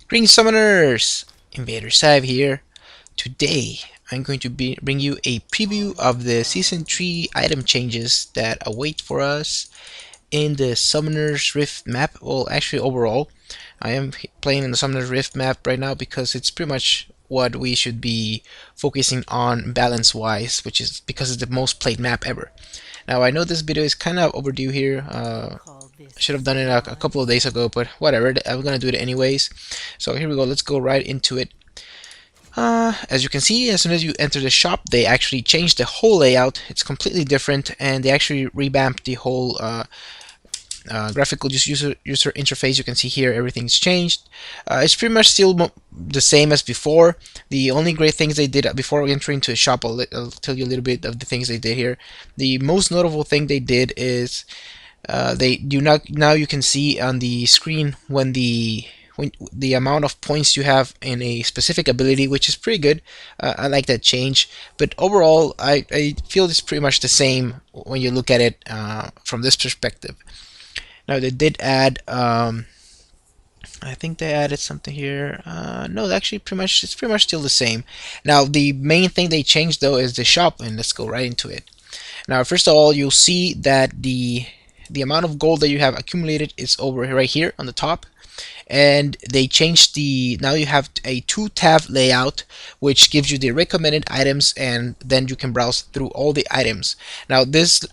Greetings, summoners! InvaderXive here. Today, I'm going to bring you a preview of the Season 3 item changes that await for us in the Summoner's Rift map. Well, actually, overall, I am playing in the Summoner's Rift map right now because it's pretty much what we should be focusing on balance-wise, which is because it's the most played map ever. Now, I know this video is kind of overdue here. I should have done it a couple of days ago, but whatever, I'm gonna do it anyways. So here we go, let's go right into it. As you can see, as soon as you enter the shop, they actually changed the whole layout. It's completely different, and they actually revamped the whole graphical user interface. You can see here everything's changed. It's pretty much still the same as before. The only great things they did before entering to the shop, I'll tell you a little bit of the things they did here. The most notable thing they did is now you can see on the screen when the amount of points you have in a specific ability, which is pretty good. I like that change, but overall I feel it's pretty much the same when you look at it from this perspective. Now they did add I think they added something here. No, actually, it's pretty much still the same. Now the main thing they changed though is the shop, and let's go right into it. Now, first of all, you'll see that the amount of gold that you have accumulated is over right here on the top, and they changed now you have a 2-tab layout, which gives you the recommended items, and then you can browse through all the items. Now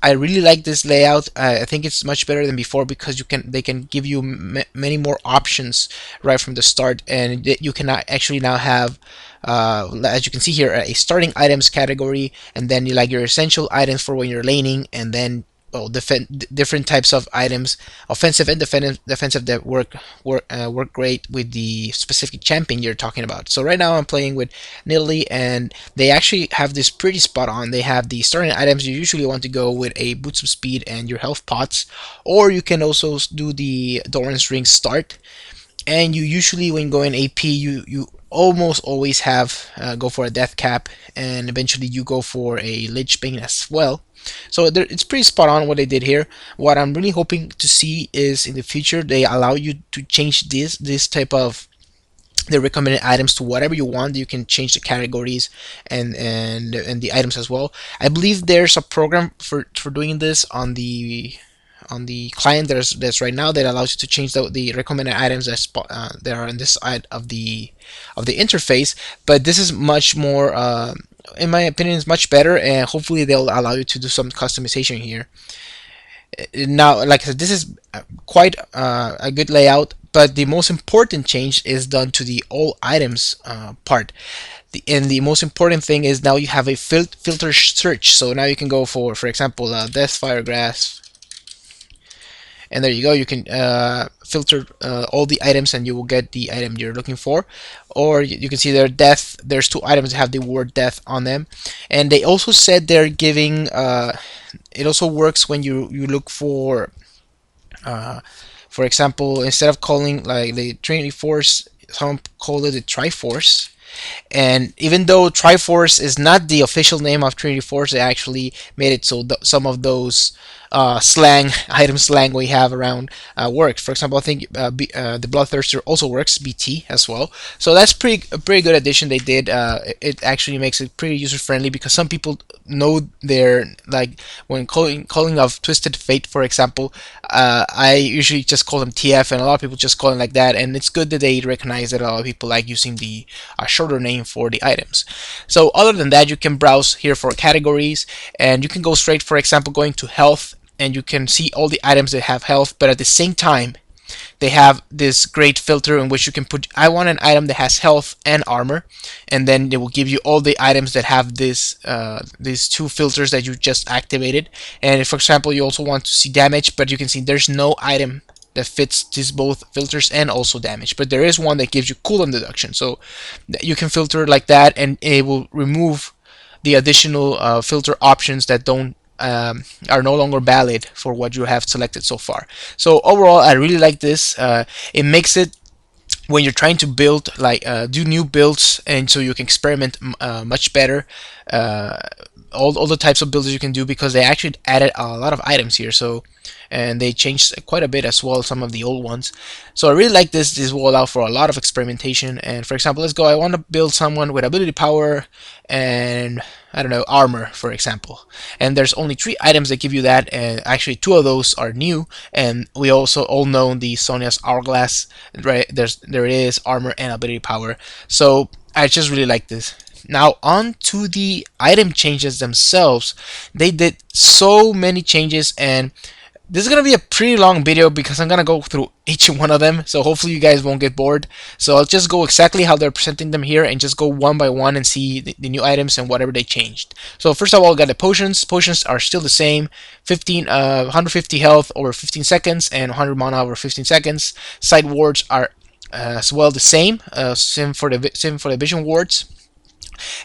I really like this layout. I think it's much better than before because they can give you many more options right from the start, and you can actually now have as you can see here, a starting items category, and then you like your essential items for when you're laning, and then different types of items, offensive and defensive, that work great with the specific champion you're talking about. So right now I'm playing with Nidalee, and they actually have this pretty spot on. They have the starting items. You usually want to go with a boots of speed and your health pots, or you can also do the Doran's ring start. And you usually, when going AP, you almost always have go for a death cap, and eventually you go for a Lich Bane as well. So it's pretty spot on what they did here. What I'm really hoping to see is in the future they allow you to change this type of the recommended items to whatever you want. You can change the categories and the items as well. I believe there's a program for doing this on the client that's right now that allows you to change the recommended items that are on this side of the interface. But this is much more, in my opinion, is much better, and hopefully they'll allow you to do some customization here. Now, like I said, this is quite a good layout, but the most important change is done to the all items part. And the most important thing is now you have a filter search. So now you can go for example, Death, Fire, Grass, and there you go. You can filter all the items, and you will get the item you're looking for. Or you can see there, death. There's 2 items that have the word death on them, and they also said they're giving. It also works when you look for example, instead of calling like the Trinity Force, some call it the Triforce. And even though Triforce is not the official name of Trinity Force, they actually made it so some of those item slang we have around works. For example, I think the Bloodthirster also works, BT as well. So that's a pretty good addition they did. It actually makes it pretty user friendly because some people know their, like when calling of Twisted Fate, for example, I usually just call them TF, and a lot of people just call them like that. And it's good that they recognize that a lot of people like using the shorter name for the items. So other than that, you can browse here for categories, and you can go straight, for example, going to health, and you can see all the items that have health, but at the same time they have this great filter in which you can put, I want an item that has health and armor, and then they will give you all the items that have these 2 filters that you just activated. And if, for example, you also want to see damage, but you can see there's no item that fits these both filters and also damage, but there is one that gives you cooldown deduction. So you can filter like that, and it will remove the additional filter options that don't are no longer valid for what you have selected so far. So overall, I really like this. It makes it, when you're trying to build, like do new builds, and so you can experiment much better. all the types of builds you can do, because they actually added a lot of items here. So, and they changed quite a bit as well, some of the old ones. So I really like this. This will allow for a lot of experimentation. And for example, let's go. I want to build someone with ability power and, I don't know, armor, for example. And there's only 3 items that give you that, and actually 2 of those are new. And we also all know the Sonya's Hourglass, right? There it is, armor and ability power. So I just really like this. Now on to the item changes themselves. They did so many changes, and this is gonna be a pretty long video because I'm gonna go through each one of them, so hopefully you guys won't get bored. So I'll just go exactly how they're presenting them here and just go one by one and see the new items and whatever they changed. So first of all, we got the potions. Potions are still the same: 150 health over 15 seconds and 100 mana over 15 seconds. Side wards are as well the same. Same for the vision wards.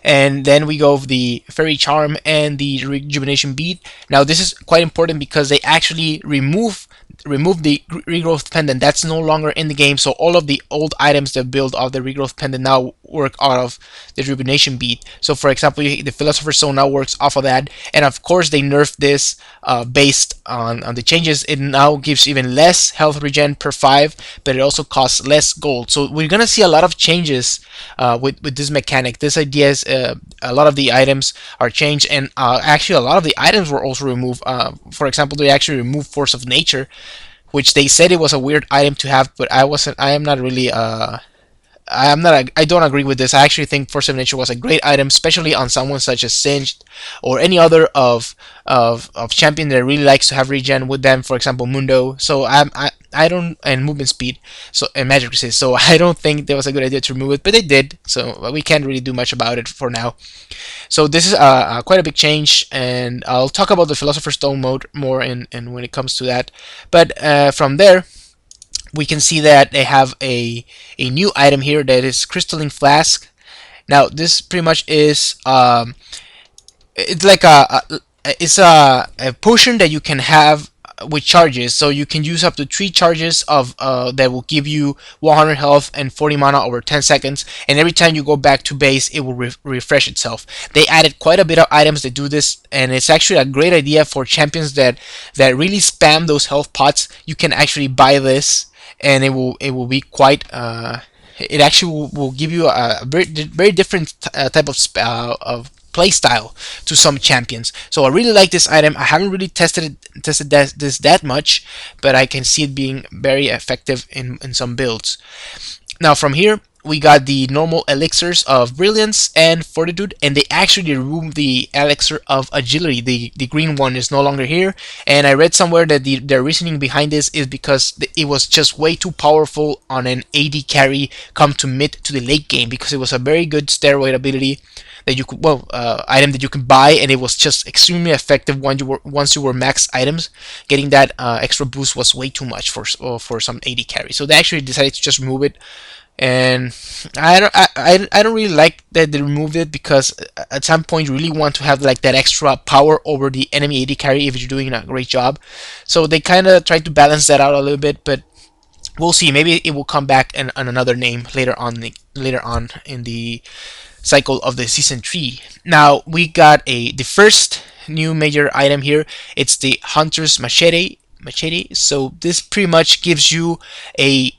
And then we go with the Fairy Charm and the Rejuvenation Bead. Now this is quite important because they actually remove the regrowth pendant. That's no longer in the game, so all of the old items that build off the regrowth pendant now work out of the rejuvenation bead. So for example, the Philosopher's Stone now works off of that, and of course they nerfed this based on the changes. It now gives even less health regen per 5, but it also costs less gold. So we're gonna see a lot of changes with this mechanic. This idea is a lot of the items are changed, and actually a lot of the items were also removed. For example, they actually removed Force of Nature, which they said it was a weird item to have, but I am not really I don't agree with this. I actually think Force of Nature was a great item, especially on someone such as Singed or any other of champion that really likes to have regen with them. For example, Mundo. So I don't, and movement speed, so, and magic resist. So I don't think that was a good idea to remove it, but they did. So we can't really do much about it for now. So this is quite a big change, and I'll talk about the Philosopher's Stone mode more in when it comes to that. But from there, we can see that they have a new item here that is Crystalline Flask. Now this pretty much is it's like a potion that you can have with charges, so you can use up to 3 charges of that will give you 100 health and 40 mana over 10 seconds, and every time you go back to base it will refresh itself. They added quite a bit of items that do this, and it's actually a great idea for champions that really spam those health pots. You can actually buy this, and it will be quite it actually will give you a very different type of play style to some champions. So I really like this item. I haven't really tested this that much, but I can see it being very effective in some builds. Now from here we got the normal elixirs of brilliance and fortitude, and they actually removed the elixir of agility. The green one is no longer here, and I read somewhere that their reasoning behind this is because it was just way too powerful on an AD carry come to mid to the late game, because it was a very good steroid ability that you could, item that you can buy, and it was just extremely effective once you were max items. Getting that extra boost was way too much for some AD carry, so they actually decided to just remove it. And I don't really like that they removed it, because at some point you really want to have like that extra power over the enemy AD carry if you're doing a great job. So they kind of tried to balance that out a little bit, but we'll see. Maybe it will come back in another name later on in the cycle of the season 3. Now we got the first new major item here. It's the Hunter's Machete. So this pretty much gives you a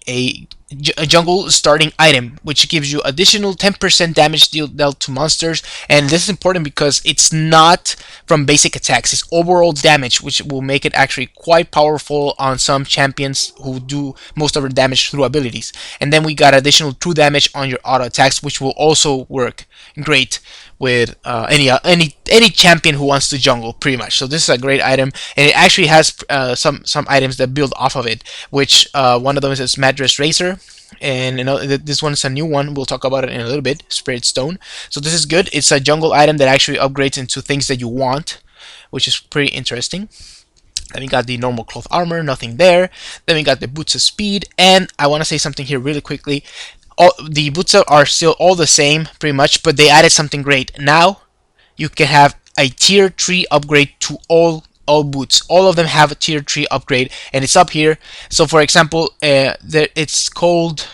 jungle starting item, which gives you additional 10% damage dealt to monsters. And this is important because it's not from basic attacks, it's overall damage, which will make it actually quite powerful on some champions who do most of their damage through abilities. And then we got additional true damage on your auto attacks, which will also work great with any champion who wants to jungle, pretty much. So this is a great item, and it actually has some items that build off of it, which one of them is Madras Racer, and this one is a new one. We'll talk about it in a little bit. Spirit Stone. So this is good. It's a jungle item that actually upgrades into things that you want, which is pretty interesting. Then we got the normal cloth armor, nothing there. Then we got the boots of speed, and I want to say something here really quickly. The boots are still all the same pretty much, but they added something great. Now you can have a tier 3 upgrade to all boots. All of them have a tier 3 upgrade, and it's up here. So for example, it's called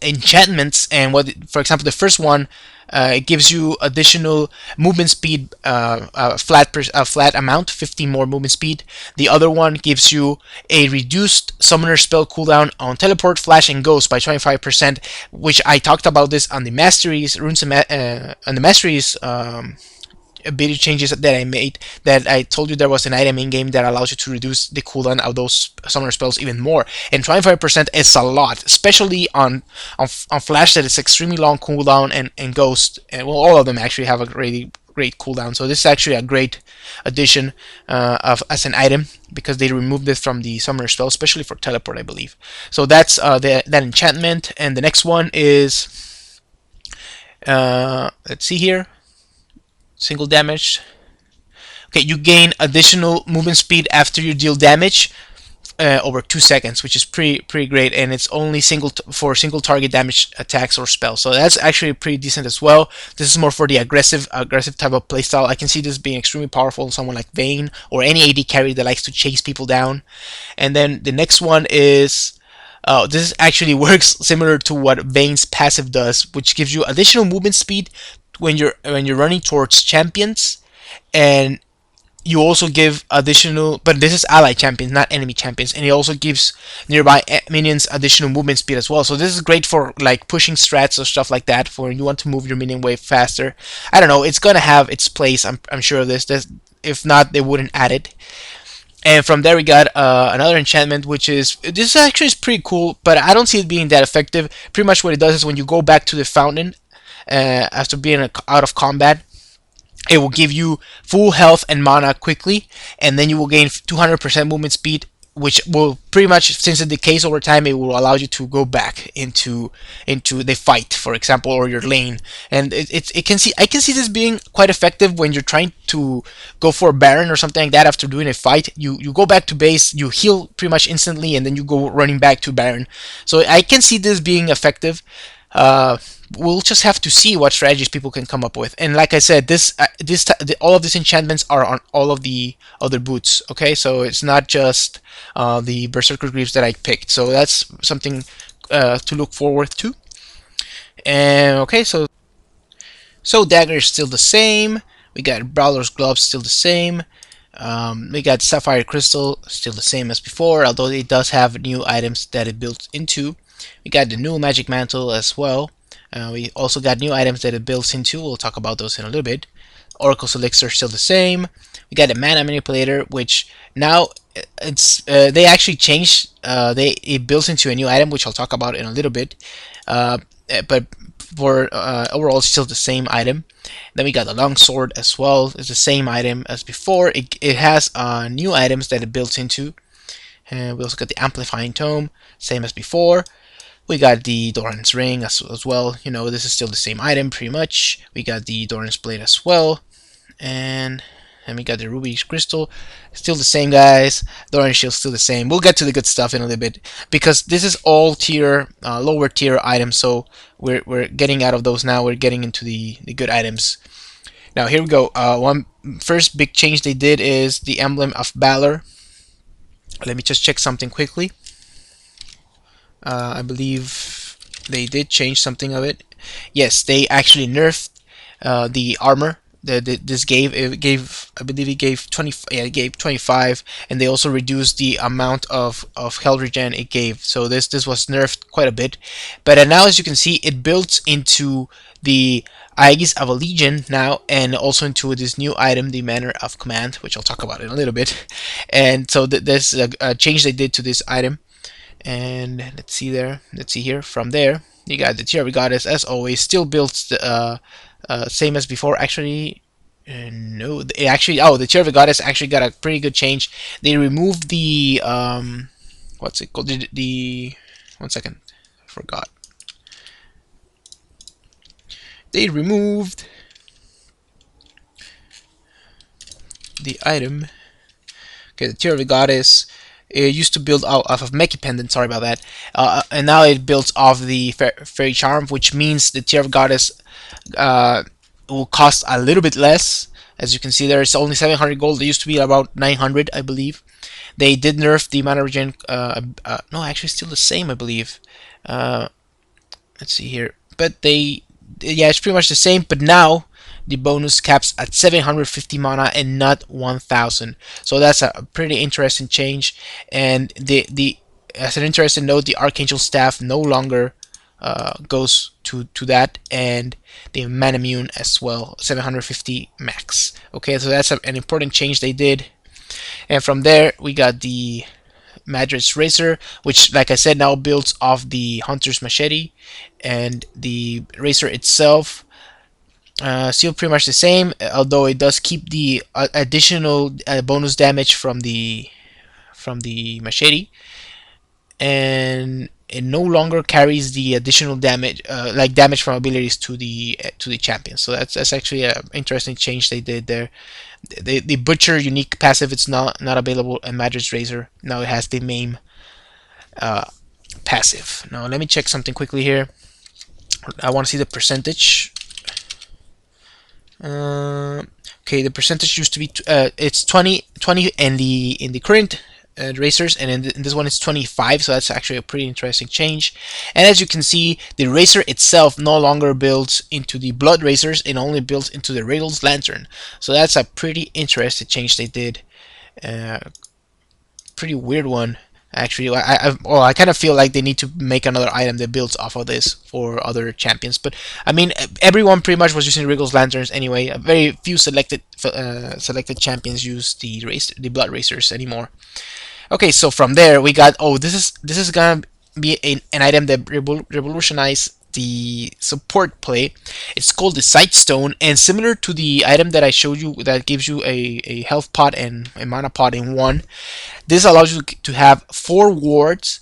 enchantments, and for example the first one It gives you additional movement speed, a flat amount, 15 more movement speed. The other one gives you a reduced summoner spell cooldown on teleport, flash, and ghost by 25%, which I talked about this on the masteries runes on the masteries ability changes that I made. That I told you there was an item in game that allows you to reduce the cooldown of those summoner spells even more. And 25% is a lot, especially on Flash that is extremely long cooldown, and Ghost, and well, all of them actually have a really great cooldown. So this is actually a great addition of as an item, because they removed this from the summoner spell, especially for teleport, I believe. So that's that enchantment. And the next one is let's see here, single damage. Okay, you gain additional movement speed after you deal damage over 2 seconds, which is pretty great, and it's only for single target damage attacks or spells. So that's actually pretty decent as well. This is more for the aggressive type of playstyle. I can see this being extremely powerful in someone like Vayne or any AD carry that likes to chase people down. And then the next one is this actually works similar to what Vayne's passive does, which gives you additional movement speed when you're running towards champions, and you also give additional, but this is ally champions, not enemy champions, and it also gives nearby minions additional movement speed as well. So this is great for like pushing strats or stuff like that, for when you want to move your minion wave faster. I don't know, it's gonna have its place, I'm sure of this. If not, they wouldn't add it. And from there we got another enchantment, which is, this actually is pretty cool, but I don't see it being that effective. Pretty much what it does is when you go back to the fountain after being out of combat, it will give you full health and mana quickly, and then you will gain 200% movement speed, which will pretty much, since it decays over time, it will allow you to go back into the fight, for example, or your lane. And I can see this being quite effective when you're trying to go for a Baron or something like that. After doing a fight, you go back to base, you heal pretty much instantly, and then you go running back to Baron. So I can see this being effective. We'll just have to see what strategies people can come up with. And like I said, all of these enchantments are on all of the other boots. Okay, so it's not just the Berserker Greaves that I picked. So that's something to look forward to. And okay, so Dagger is still the same. We got Brawler's Gloves still the same. We got Sapphire Crystal still the same as before, although it does have new items that it built into. We got the new Magic Mantle as well. We also got new items that it builds into. We'll talk about those in a little bit. Oracle's Elixir still the same. We got the Mana Manipulator, which now it's they actually changed. It builds into a new item, which I'll talk about in a little bit. But for overall, it's still the same item. Then we got the Longsword as well. It's the same item as before. It has new items that it builds into. We also got the Amplifying Tome, same as before. We got the Doran's Ring as well. You know, this is still the same item pretty much. We got the Doran's Blade as well. And we got the Ruby's Crystal. Still the same, guys. Doran's Shield still the same. We'll get to the good stuff in a little bit, because this is all lower tier items. So we're getting out of those now. We're getting into the good items. Now here we go. One first big change they did is the Emblem of Valor. Let me just check something quickly. I believe they did change something of it. Yes, they actually nerfed the armor. I believe it gave 20. Yeah, it gave 25, and they also reduced the amount of health regen it gave. So this was nerfed quite a bit. But now, as you can see, it builds into the Aegis of a Legion now, and also into this new item, the Manner of Command, which I'll talk about in a little bit. And so there's a change they did to this item. And let's see here. From there, you got the Tier of Goddess, as always, still builds the same as before. Actually, no, the Tier of Goddess actually got a pretty good change. They removed the what's it called? The 1 second, I forgot. They removed the item. Okay, the Tier of Goddess. It used to build off of Meki Pendant, sorry about that, and now it builds off the Fairy Charm, which means the Tier of Goddess will cost a little bit less. As you can see there, it's only 700 gold. It used to be about 900, I believe. They did nerf the mana regen. No, actually still the same, I believe. Let's see here. But they yeah, it's pretty much the same, but now the bonus caps at 750 mana and not 1000. So that's a pretty interesting change. And the as an interesting note, the Archangel staff no longer goes to that, and the mana immune as well, 750 max. Okay, so that's an important change they did. And from there we got the Madras Racer, which, like I said, now builds off the Hunter's Machete, and the Racer itself still pretty much the same, although it does keep the additional bonus damage from the machete, and it no longer carries the additional damage, like damage from abilities to the champion. So that's actually an interesting change they did there. The Butcher unique passive, it's not available in Madras Razor. Now it has the Maim uh, passive. Now let me check something quickly here. I want to see the percentage. Okay, the percentage used to be it's 20 in the current racers, and in this one it's 25. So that's actually a pretty interesting change. And as you can see, the racer itself no longer builds into the blood racers; it only builds into the Rails Lantern. So that's a pretty interesting change they did. Uh, Pretty weird one, actually. I kind of feel like they need to make another item that builds off of this for other champions. But I mean, everyone pretty much was using Wriggle's lanterns anyway. Very few selected champions use the blood racers anymore. Okay, so from there we got, oh, this is gonna be an item that revolutionized the support play. It's called the Sightstone, and similar to the item that I showed you that gives you a health pot and a mana pot in one, this allows you to have 4 wards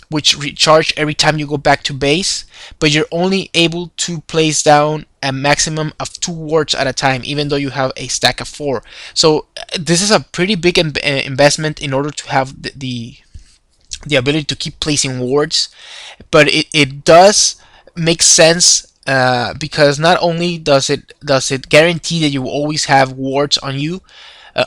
which recharge every time you go back to base, but you're only able to place down a maximum of 2 wards at a time, even though you have a stack of 4. So this is a pretty big investment in order to have the ability to keep placing wards, but it does make sense, because not only does it guarantee that you always have wards on you,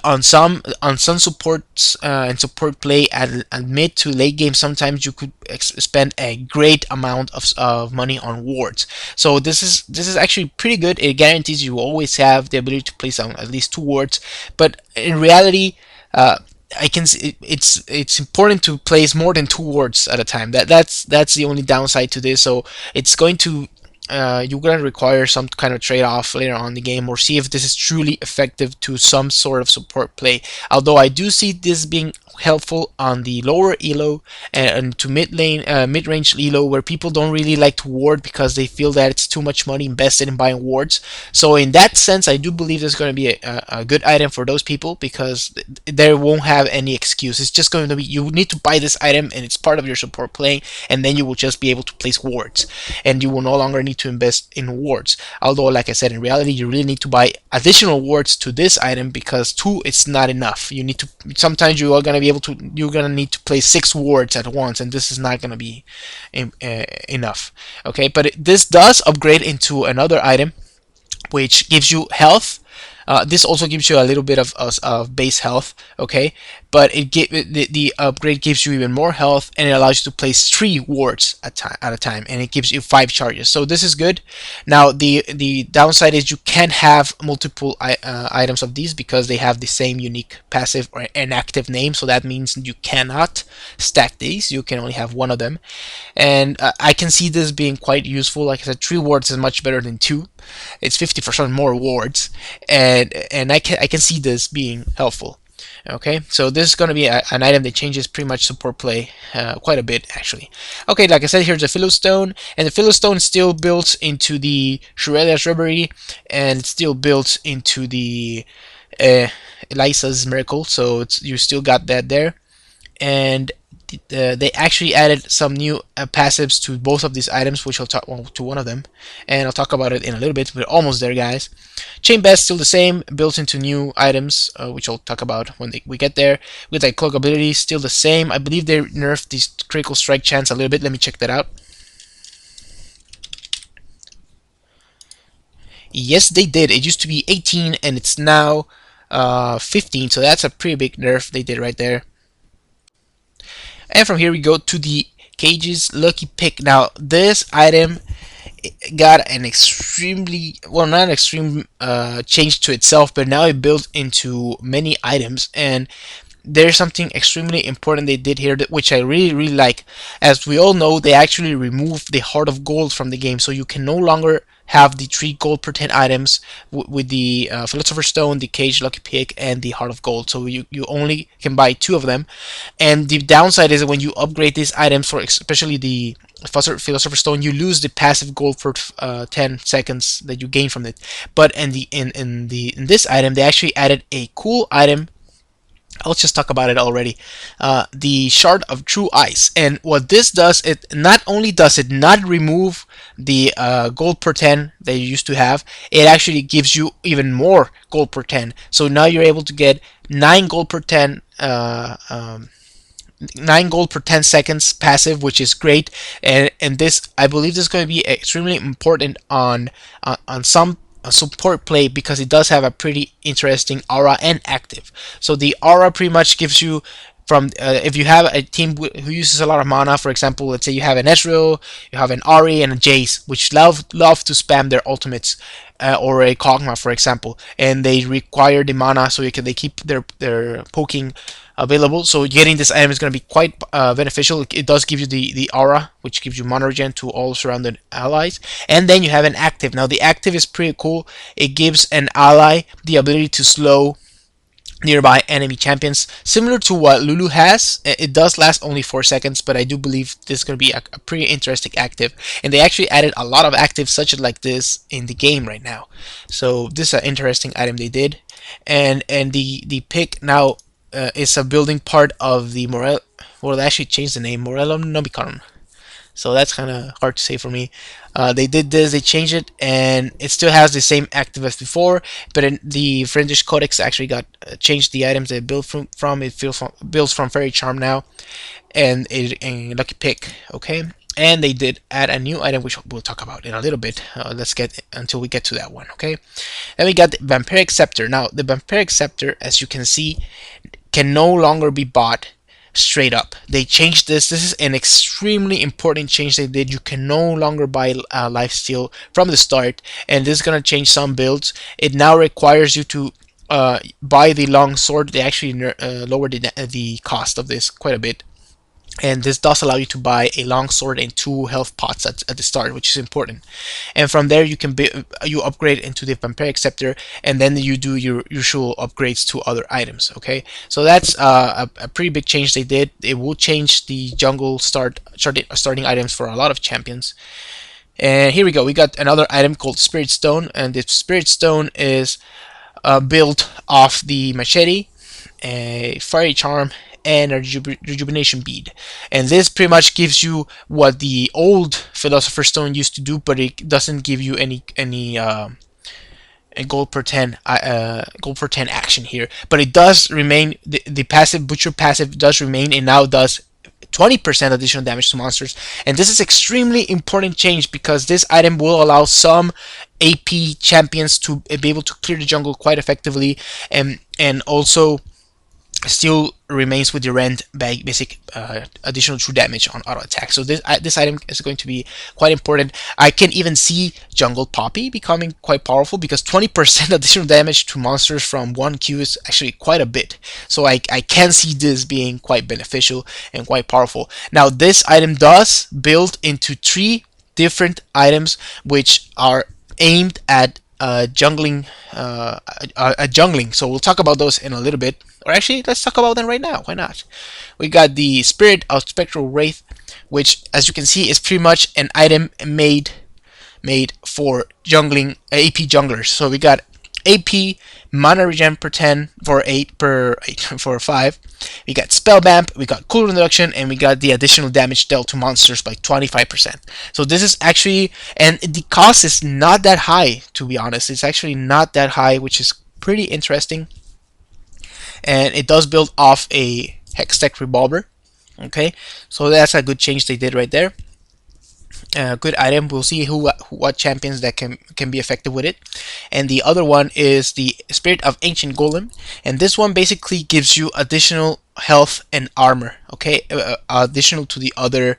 on some supports and support play at mid to late game, sometimes you could spend a great amount of money on wards. So this is actually pretty good. It guarantees you always have the ability to place down at least 2 wards, but in reality, I can see it's important to place more than 2 wards at a time. That's the only downside to this. So it's going to you're going to require some kind of trade-off later on in the game, or see if this is truly effective to some sort of support play. Although I do see this being helpful on the lower elo and to mid-range elo, where people don't really like to ward because they feel that it's too much money invested in buying wards. So in that sense, I do believe this is going to be a good item for those people, because they won't have any excuse. It's just going to be, you need to buy this item and it's part of your support play, and then you will just be able to place wards, and you will no longer need to invest in wards. Although, like I said, in reality, you really need to buy additional wards to this item, because 2 it's not enough. You need to, sometimes you're gonna need to place 6 wards at once, and this is not gonna be enough. Okay, but this does upgrade into another item which gives you health. This also gives you a little bit of base health, okay? But the upgrade gives you even more health, and it allows you to place 3 wards at a time, and it gives you 5 charges. So this is good. Now the downside is you can't have multiple items of these, because they have the same unique passive or an active name. So that means you cannot stack these. You can only have one of them, and I can see this being quite useful. Like I said, 3 wards is much better than 2. It's 50% more wards, and I can see this being helpful. Okay, so this is going to be an item that changes pretty much support play quite a bit, actually. Okay, like I said, here's the Philostone, and the Philostone still built into the Shurelia's Reverie, and it's still built into the Elisa's Miracle, so you still got that there. And they actually added some new passives to both of these items, which I'll talk to one of them, and I'll talk about it in a little bit. We're almost there, guys. Chain Best still the same, built into new items, which I'll talk about when we get there. With that cloak ability, still the same. I believe they nerfed this critical strike chance a little bit. Let me check that out. Yes, they did. It used to be 18, and it's now 15, so that's a pretty big nerf they did right there. And from here we go to the Cage's Lucky Pick. Now this item got an extremely, well, not an extreme change to itself, but now it built into many items. And there's something extremely important they did here, which I really like. As we all know, they actually removed the Heart of Gold from the game, so you can no longer have the 3 gold per 10 items with the Philosopher's Stone, the Cage, Lucky Pick, and the Heart of Gold. So you only can buy 2 of them. And the downside is that when you upgrade these items, for especially the Philosopher's Stone, you lose the passive gold for 10 seconds that you gain from it. But in this item, they actually added a cool item. Let's just talk about it already. The Shard of True Ice, and what this does, it not only does it not remove the gold per 10 that you used to have, it actually gives you even more gold per 10. So now you're able to get 9 gold per 10 9 gold per 10 seconds passive, which is great. And this, I believe, this is going to be extremely important on some support play, because it does have a pretty interesting aura and active. So the aura pretty much gives you, from if you have a team who uses a lot of mana, for example, let's say you have an Ezreal, you have an Ahri, and a Jace, which love to spam their ultimates, or a Kog'Maw, for example, and they require the mana, so they keep their poking available. So getting this item is going to be quite beneficial. It does give you the aura, which gives you mana regen to all surrounded allies. And then you have an active. Now the active is pretty cool. It gives an ally the ability to slow nearby enemy champions, similar to what Lulu has. It does last only 4 seconds, but I do believe this is going to be a pretty interesting active. And they actually added a lot of actives such as like this in the game right now. So this is an interesting item they did. And the pick now is a building part of the Morel. Well, they actually changed the name, Morellum Nomicon. So that's kind of hard to say for me. They did this, they changed it, and it still has the same active as before, but in the Friendish Codex actually got changed the items that it built from. It builds from Fairy Charm now, and Lucky Pick, okay? And they did add a new item, which we'll talk about in a little bit. Let's get until we get to that one, okay? Then we got the Vampiric Scepter. Now, the Vampiric Scepter, as you can see, can no longer be bought straight up. They changed this. This is an extremely important change they did. You can no longer buy lifesteal from the start, and this is going to change some builds. It now requires you to buy the long sword. They actually lowered the cost of this quite a bit. And this does allow you to buy a long sword and 2 health pots at the start, which is important. And from there you can you upgrade into the Vampiric Scepter, and then you do your usual upgrades to other items. Okay, so that's a pretty big change they did. It will change the jungle starting items for a lot of champions. And here we go. We got another item called Spirit Stone, and the Spirit Stone is built off the machete, a Fairy Charm, and a rejuvenation bead. And this pretty much gives you what the old Philosopher's Stone used to do, but it doesn't give you any gold per 10 action here. But it does remain, the passive Butcher passive does remain, and now does 20% additional damage to monsters. And this is extremely important change, because this item will allow some AP champions to be able to clear the jungle quite effectively, and also still remains with your rend basic additional true damage on auto attack. So this item is going to be quite important. I can even see Jungle Poppy becoming quite powerful, because 20% additional damage to monsters from 1Q is actually quite a bit. So I can see this being quite beneficial and quite powerful. Now this item does build into 3 different items which are aimed at jungling. So we'll talk about those in a little bit. Or actually, let's talk about them right now. Why not? We got the Spirit of Spectral Wraith, which, as you can see, is pretty much an item made for jungling AP junglers. So we got AP mana regen per 10 for 8 for 5. We got spell vamp, we got cooldown reduction, and we got the additional damage dealt to monsters by 25%. So this is actually, and the cost is not that high, to be honest. It's actually not that high, which is pretty interesting. And it does build off a Hextech Revolver. Okay, so that's a good change they did right there. Good item. We'll see what champions that can be effective with it. And the other one is the Spirit of Ancient Golem, and this one basically gives you additional health and armor. Okay, additional to the other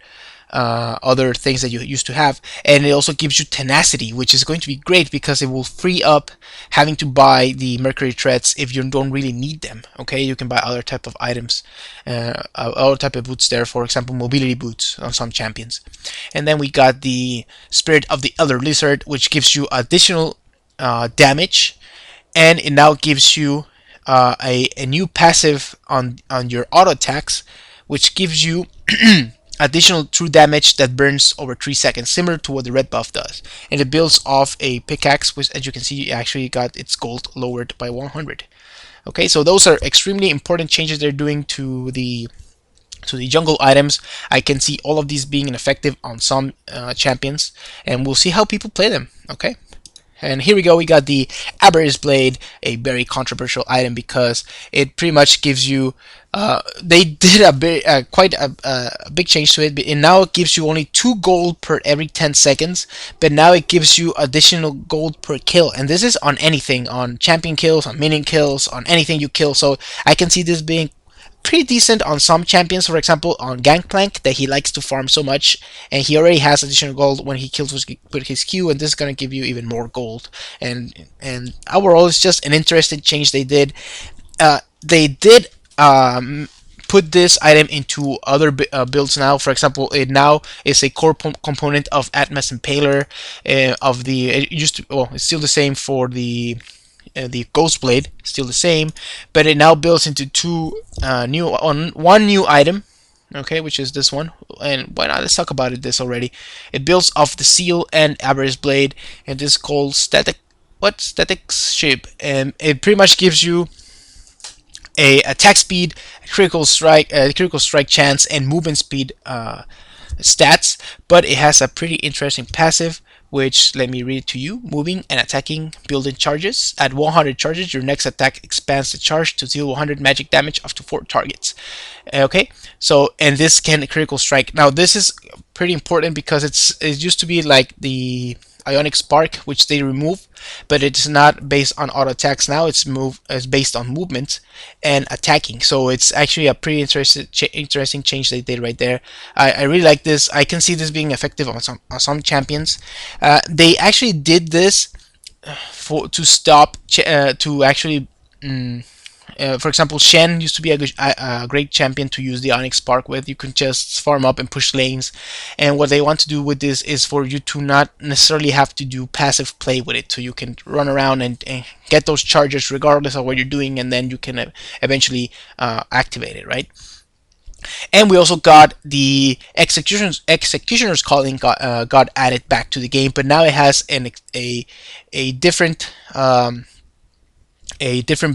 other things that you used to have. And it also gives you tenacity, which is going to be great because it will free up having to buy the mercury threads if you don't really need them. Okay, you can buy other type of items, other type of boots there, for example mobility boots on some champions. And then we got the spirit of the elder lizard, which gives you additional damage, and it now gives you a new passive on your auto attacks, which gives you additional true damage that burns over 3 seconds, similar to what the red buff does. And it builds off a pickaxe, which, as you can see, actually got its gold lowered by 100. Okay, so those are extremely important changes they're doing to the jungle items. I can see all of these being effective on some champions, and we'll see how people play them. Okay. And here we go, we got the Aber's Blade, a very controversial item because it pretty much gives you, they did quite a big change to it, and now it gives you only 2 gold per every 10 seconds, but now it gives you additional gold per kill, and this is on anything, on champion kills, on minion kills, on anything you kill, so I can see this being pretty decent on some champions. For example, on Gangplank, that he likes to farm so much, and he already has additional gold when he kills with his Q, and this is gonna give you even more gold. And overall, it's just an interesting change they did. They did put this item into other builds now. For example, it now is a core component of Atmas Impaler. It used to, well, it's still the same for the Ghost Blade, still the same, but it now builds into one new item, okay, which is this one. And why not? Let's talk about it. This already. It builds off the Seal and Aber's Blade, and this is called Static Shape, and it pretty much gives you a attack speed, critical strike chance, and movement speed stats, but it has a pretty interesting passive, which, let me read it to you. Moving and attacking built-in charges. At 100 charges, your next attack expands the charge to deal 100 magic damage up to 4 targets. Okay, so, and this can critical strike. Now this is pretty important because it used to be like the Ionic Spark, which they remove, but it's not based on auto attacks now. It's based on movement and attacking. So it's actually a pretty interesting change they did right there. I really like this. I can see this being effective on some champions. They actually did this to stop to actually. For example, Shen used to be a great champion to use the Onyx Spark with. You can just farm up and push lanes, and what they want to do with this is for you to not necessarily have to do passive play with it, so you can run around and get those charges regardless of what you're doing, and then you can eventually activate it, right? And we also got the Executioner's Calling got added back to the game, but now it has a different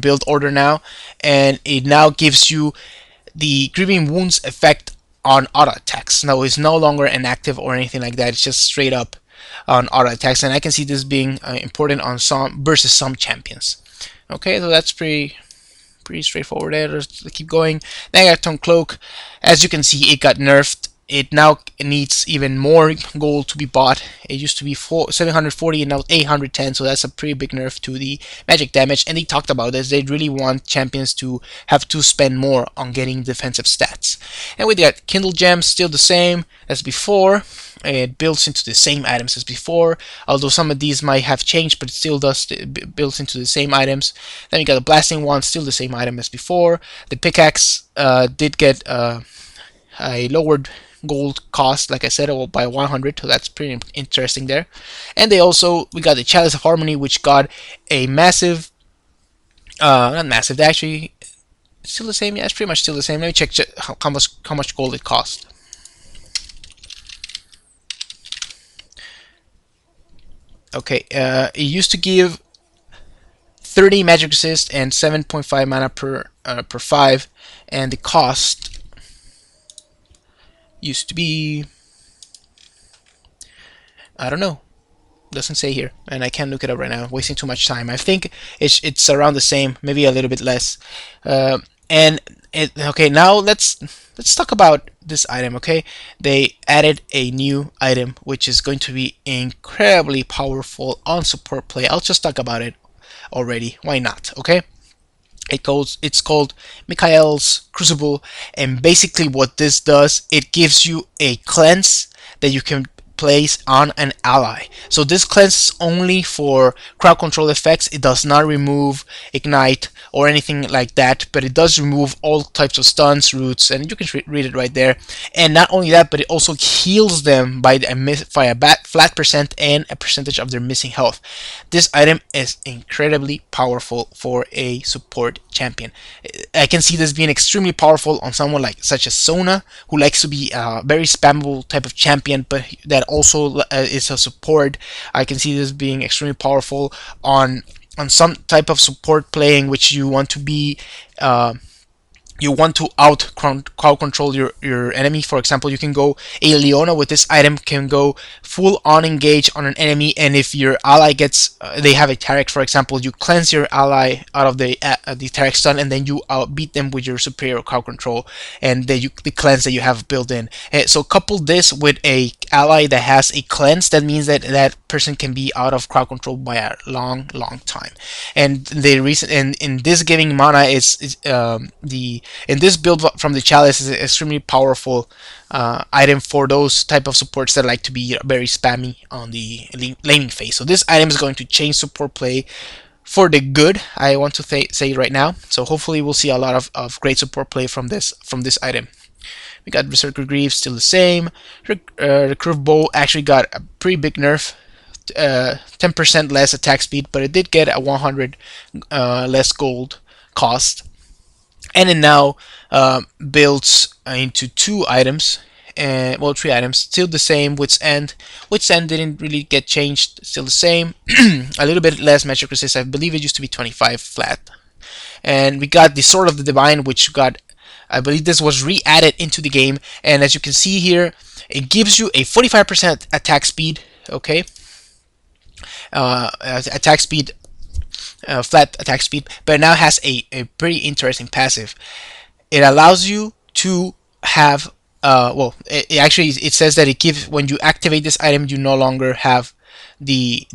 build order now, and it now gives you the Grieving Wounds effect on auto attacks. Now it's no longer inactive or anything like that. It's just straight up on auto attacks, and I can see this being important on some versus some champions. Okay, so that's pretty straightforward there. Let's keep going. Then I got Tongue Cloak. As you can see, it got nerfed. It now needs even more gold to be bought. It used to be 740 and now 810, so that's a pretty big nerf to the magic damage. And they talked about this. They really want champions to have to spend more on getting defensive stats. And with that, Kindle Gems still the same as before. It builds into the same items as before, although some of these might have changed, but it still does builds into the same items. Then you got the Blasting Wand, still the same item as before. The Pickaxe did get a lowered gold cost, like I said, by 100, so that's pretty interesting there. And we got the Chalice of Harmony, which got a massive, not massive, actually it's still the same. Yeah, it's pretty much still the same. Let me check how much gold it cost. Okay, it used to give 30 magic resist and 7.5 mana per 5, and the cost used to be, I don't know, doesn't say here, and I can't look it up right now. I'm wasting too much time. I think it's around the same, maybe a little bit less. Okay, now let's talk about this item. Okay, they added a new item which is going to be incredibly powerful on support play. I'll just talk about it already. Why not? Okay, It's called Mikhail's Crucible, and basically what this does, it gives you a cleanse that you can place on an ally. So this cleanse is only for crowd control effects. It does not remove ignite or anything like that, but it does remove all types of stuns, roots, and you can read it right there. And not only that, but it also heals them by a flat percent and a percentage of their missing health. This item is incredibly powerful for a support champion. I can see this being extremely powerful on someone like such as Sona, who likes to be a very spammable type of champion, but that also is a support. I can see this being extremely powerful on some type of support playing, which you want to be you want to out crowd control your enemy. For example, you can go a Leona with this item can go full on engage on an enemy, and if your ally gets they have a Tarek, for example, you cleanse your ally out of the Tarek stun, and then you beat them with your superior crowd control and the cleanse that you have built in. So couple this with a ally that has a cleanse, that means that that person can be out of crowd control by a long time. And the reason in this giving mana is the in this build from the chalice is an extremely powerful item for those type of supports that like to be very spammy on the laning phase. So this item is going to change support play for the good, I want to say right now. So hopefully we'll see a lot of great support play from this item. We got Berserker Greaves still the same. The Curve Bow actually got a pretty big nerf. 10% less attack speed, but it did get a 100 less gold cost. And it now builds into two items, and well, three items, still the same. Wit's End didn't really get changed, still the same. A little bit less magic resist, I believe it used to be 25 flat. And we got the Sword of the Divine, which got, I believe this was re-added into the game, and as you can see here, it gives you a 45% attack speed, okay, attack speed, flat attack speed, but it now has a pretty interesting passive. It allows you to have well, it says that it gives, when you activate this item, you no longer have the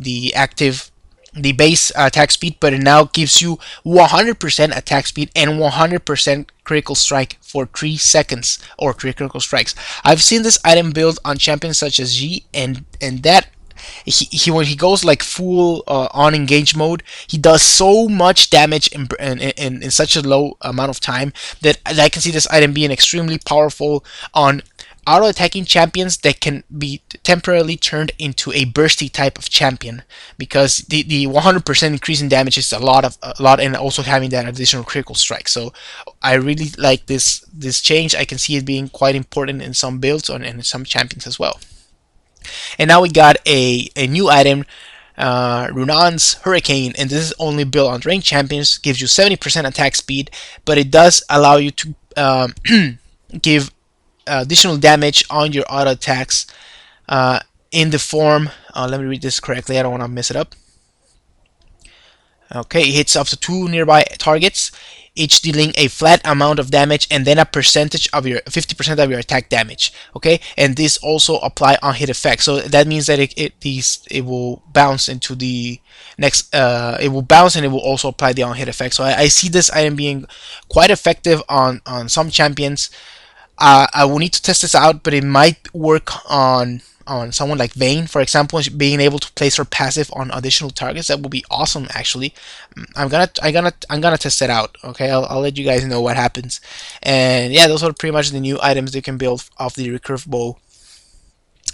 base attack speed, but it now gives you 100% attack speed and 100% critical strike for 3 seconds, or 3 critical strikes. I've seen this item build on champions such as G, and that he when he goes like full on engage mode, he does so much damage in such a low amount of time that I can see this item being extremely powerful on auto attacking champions that can be temporarily turned into a bursty type of champion, because the 100% increase in damage is a lot, and also having that additional critical strike. So I really like this change. I can see it being quite important in some builds and in some champions as well. And now we got a new item, Runan's Hurricane, and this is only built on ranked champions. Gives you 70% attack speed, but it does allow you to give additional damage on your auto attacks in the form. Let me read this correctly. I don't want to mess it up. Okay, it hits up to 2 nearby targets, each dealing a flat amount of damage, and then a percentage of your 50% of your attack damage. Okay, and this also apply on hit effect. So that means that it will bounce into the next. It will bounce, and it will also apply the on hit effect. So I see this item being quite effective on some champions. I will need to test this out, but it might work on someone like Vayne, for example, being able to place her passive on additional targets. That would be awesome, actually. I'm gonna test it out. Okay, I'll let you guys know what happens. And yeah, those are pretty much the new items you can build off the recurve bow.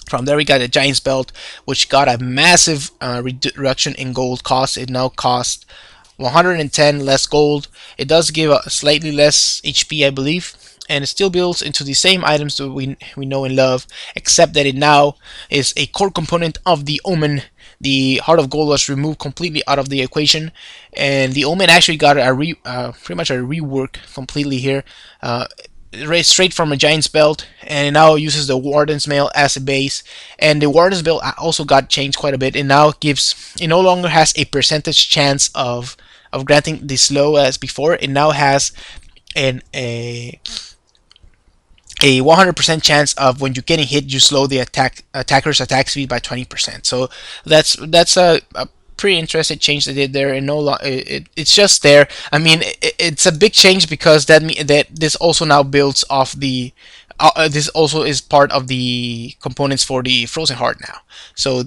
From there, we got a Giant's Belt, which got a massive reduction in gold cost. It now costs 110 less gold. It does give a slightly less HP, I believe, and it still builds into the same items that we know and love, except that it now is a core component of the Omen. The Heart of Gold was removed completely out of the equation, and the Omen actually got pretty much a rework completely here. Straight from a Giant's Belt, and it now uses the Warden's Mail as a base, and the Warden's Belt also got changed quite a bit. It now it no longer has a percentage chance of granting the slow as before. It now has a 100% chance of, when you're getting hit, you slow the attacker's attack speed by 20%. So that's a pretty interesting change they did there, and it's just there. I mean, it's a big change because that this also now builds off the. This also is part of the components for the Frozen Heart now. So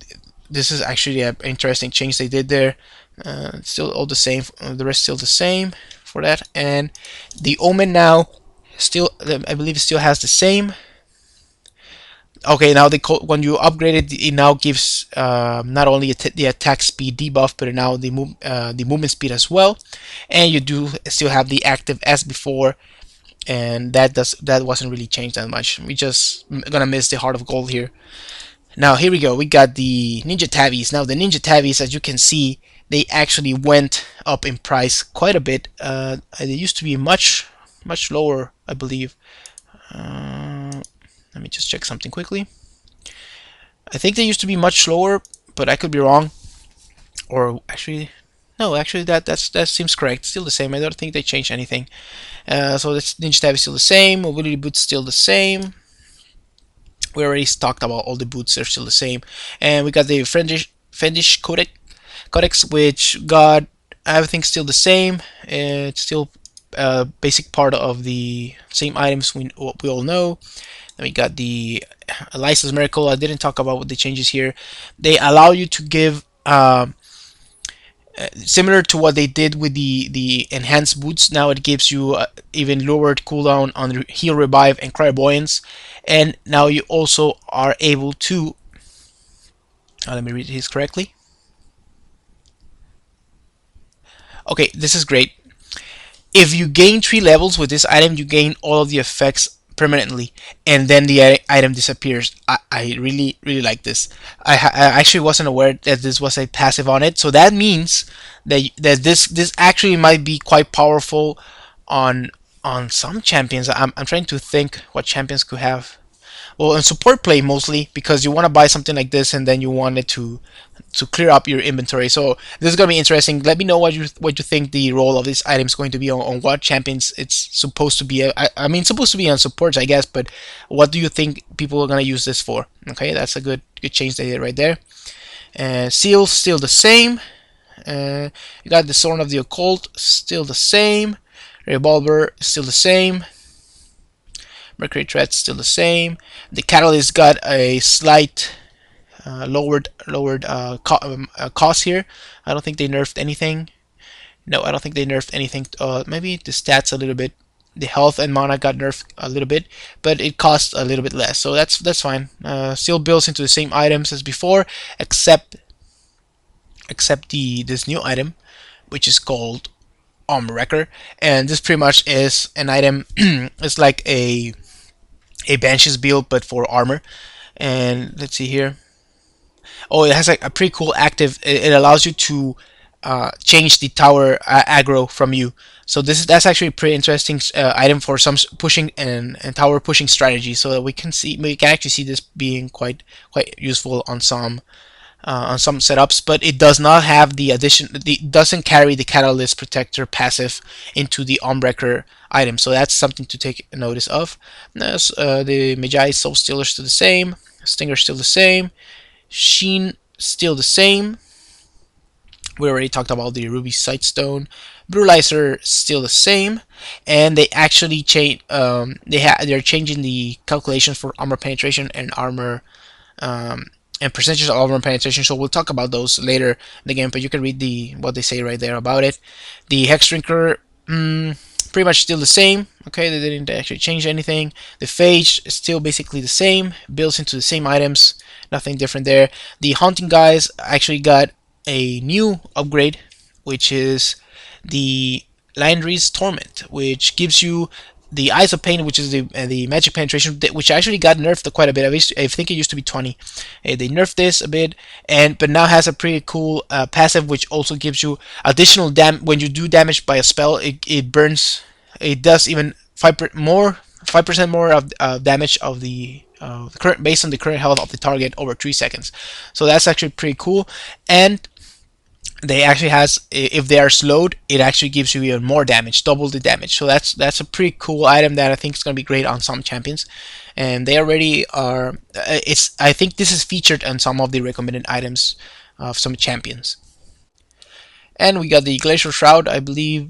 this is actually an interesting change they did there. It's still all the same. The rest still the same for that, and the Omen now still, I believe, it still has the same. Okay, now when you upgrade it, it now gives not only the attack speed debuff, but now the movement speed as well, and you do still have the active as before, and that wasn't really changed that much. We just gonna miss the Heart of Gold here. Now here we go. We got the Ninja Tabbies. Now the Ninja Tabbies, as you can see, they actually went up in price quite a bit. They used to be much lower, I believe. Let me just check something quickly. I think they used to be much lower, but I could be wrong. Or actually, no, actually that seems correct. Still the same. I don't think they changed anything. So this Ninja Tab is still the same. Mobility boots still the same. We already talked about all the boots. They're still the same. And we got the Fendish Codex, which got everything still the same. It's still a basic part of the same items we all know. Then we got the License Miracle. I didn't talk about what the changes here. They allow you to give similar to what they did with the enhanced boots. Now it gives you even lowered cooldown on heal, revive, and cryobuoyance. And now you also are able to. Let me read this correctly. Okay, this is great. If you gain 3 levels with this item, you gain all of the effects permanently, and then the item disappears. I really like this. I actually wasn't aware that this was a passive on it, so that means that this actually might be quite powerful on some champions. I'm trying to think what champions could have. Well, in support play mostly, because you want to buy something like this and then you want it to clear up your inventory. So this is gonna be interesting. Let me know what you think the role of this item is going to be on what champions it's supposed to be. I mean, it's supposed to be on supports, I guess, but what do you think people are gonna use this for? Okay, that's a good change they did right there. Seal still the same. You got the Sword of the Occult still the same. Revolver still the same. Mercury threat still the same. The catalyst got a slight lowered cost here. I don't think they nerfed anything. No, I don't think they nerfed anything. Maybe the stats a little bit. The health and mana got nerfed a little bit, but it costs a little bit less, so that's fine. Still builds into the same items as before, except this new item, which is called Armor Wrecker, and this pretty much is an item. It's like a Banshee's build, but for armor. And let's see here. Oh, it has like a pretty cool active. It allows you to change the tower aggro from you. So that's actually a pretty interesting item for some pushing and tower pushing strategy. So that we can actually see this being quite useful on some setups, but it does not have the addition. It doesn't carry the Catalyst Protector passive into the Armbreaker item, so that's something to take notice of. The Magi Soul Stealer still the same. Stinger still the same. Sheen still the same. We already talked about the Ruby Sightstone. Brutalizer still the same, and they actually change. They're changing the calculations for armor penetration and armor. And percentages of armor penetration, so we'll talk about those later in the game, but you can read what they say right there about it. The Hex Drinker, pretty much still the same. Okay, they didn't actually change anything. The Phage is still basically the same, builds into the same items, nothing different there. The Haunting guys actually got a new upgrade, which is the Landry's Torment, which gives you the Eyes of Pain, which is the magic penetration, which actually got nerfed quite a bit. I think it used to be 20. They nerfed this a bit, but now has a pretty cool passive, which also gives you additional damage when you do damage by a spell. It burns. It does even 5% more of damage of the current based on the current health of the target over 3 seconds. So that's actually pretty cool. And they actually has, if they are slowed, it actually gives you even more damage, double the damage. So that's a pretty cool item that I think is going to be great on some champions, and they already are. I think this is featured on some of the recommended items of some champions. And we got the Glacial Shroud. I believe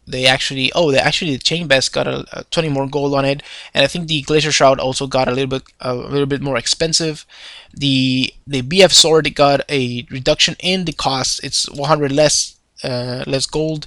they actually the chain vest got a 20 more gold on it, and I think the Glacier Shroud also got a little bit more expensive. The BF sword got a reduction in the cost. It's 100 less gold,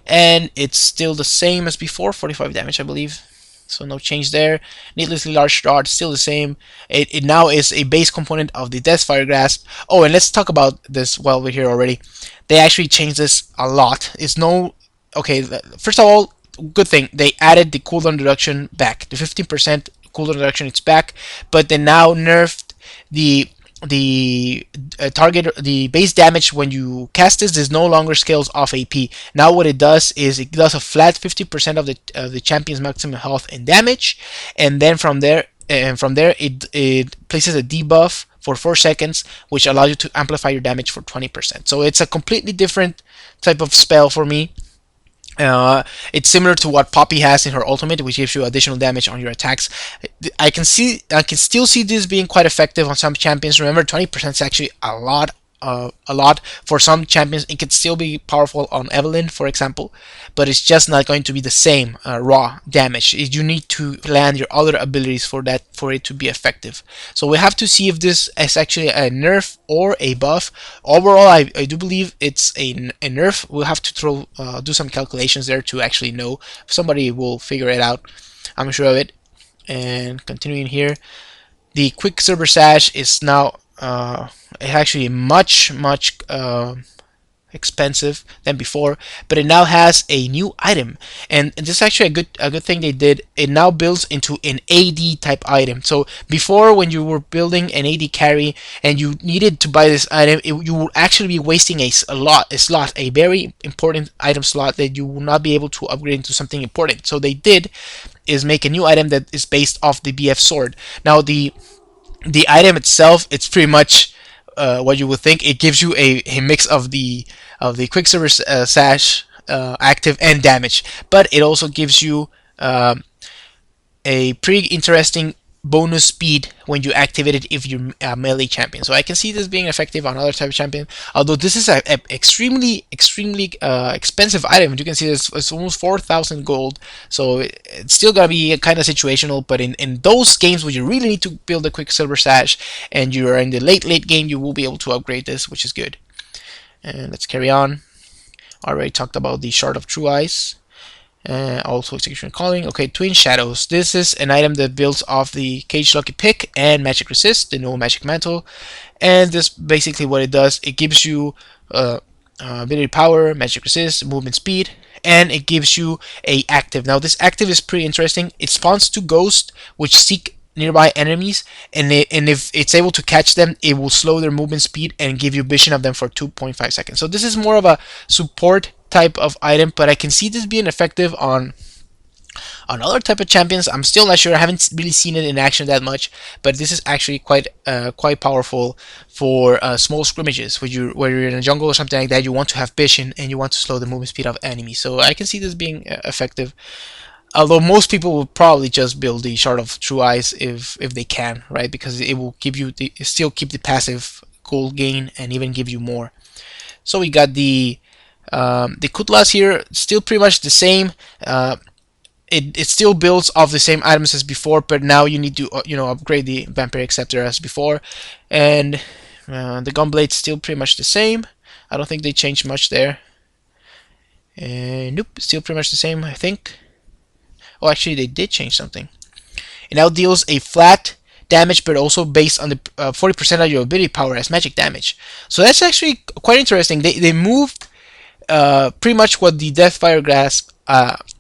and it's still the same as before, 45 damage, I believe. So no change there. Needlessly large shard, still the same. It now is a base component of the Deathfire Grasp. Oh, and let's talk about this while we're here already. They actually changed this a lot. It's no okay. First of all, good thing they added the cooldown reduction back. The 15% cooldown reduction, it's back, but they now nerfed the the base damage when you cast this no longer scales off AP. Now what it does is it does a flat 50% of the champion's maximum health and damage, and then from there it places a debuff for 4 seconds, which allows you to amplify your damage for 20%. So it's a completely different type of spell for me. It's similar to what Poppy has in her ultimate, which gives you additional damage on your attacks. I can still see this being quite effective on some champions. Remember, 20% is actually a lot. A lot for some champions. It could still be powerful on Evelyn, for example, but it's just not going to be the same raw damage. You need to land your other abilities for it to be effective. So we have to see if this is actually a nerf or a buff. Overall, I do believe it's a nerf. We'll have to do some calculations there to actually know. Somebody will figure it out. I'm sure of it. And continuing here, the Quicksilver Sash is now actually much expensive than before, but it now has a new item, and this is actually a good thing they did. It now builds into an AD type item. So before, when you were building an AD carry and you needed to buy this item, you would actually be wasting a slot, a very important item slot that you will not be able to upgrade into something important. So they did is make a new item that is based off the BF sword. Now the item itself, it's pretty much what you would think. It gives you a mix of the Quicksilver Sash active and damage, but it also gives you a pretty interesting bonus speed when you activate it if you're a melee champion. So I can see this being effective on other type of champion. Although this is a extremely expensive item. You can see it's almost 4,000 gold. So it's still gonna be kind of situational. But in those games where you really need to build a Quicksilver Sash and you're in the late game, you will be able to upgrade this, which is good. And let's carry on. Already talked about the Shard of True Eyes. Also execution calling. Okay, Twin Shadows. This is an item that builds off the Cage Lucky Pick and Magic Resist, the no Magic Mantle. And this basically what it does, it gives you ability power, Magic Resist, movement speed, and it gives you a active. Now this active is pretty interesting. It spawns 2 ghosts which seek nearby enemies, and if it's able to catch them, it will slow their movement speed and give you vision of them for 2.5 seconds. So this is more of a support type of item, but I can see this being effective on other type of champions. I'm still not sure. I haven't really seen it in action that much, but this is actually quite powerful for small scrimmages where you're in a jungle or something like that. You want to have vision and you want to slow the movement speed of enemies. So I can see this being effective. Although most people will probably just build the Shard of True Eyes if they can, right? Because it will give you still keep the passive gold gain and even give you more. So we got the Kutlas here, still pretty much the same. It still builds off the same items as before, but now you need to upgrade the Vampiric Scepter as before, and the Gunblade's still pretty much the same. I don't think they changed much there. And nope, still pretty much the same, I think. Oh, actually, they did change something. It now deals a flat damage, but also based on the 40% of your ability power as magic damage. So that's actually quite interesting. They moved pretty much what the Deathfire Grasp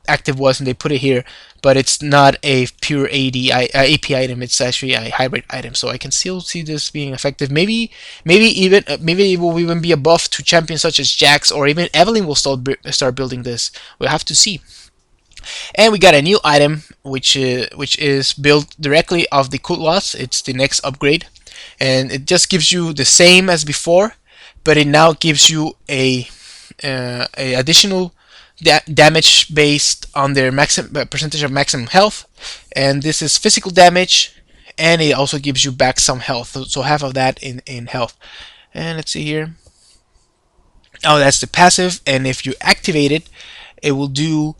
active was, and they put it here, but it's not a pure AP item. It's actually a hybrid item. So I can still see this being effective. Maybe it will even be a buff to champions such as Jax, or even Evelyn will start building this. We'll have to see. And we got a new item which is built directly off the Kutlas. It's the next upgrade, and it just gives you the same as before, but it now gives you a additional damage based on their percentage of maximum health, and this is physical damage, and it also gives you back some health, so half of that in health. And let's see here. Oh, that's the passive, and if you activate it, it will do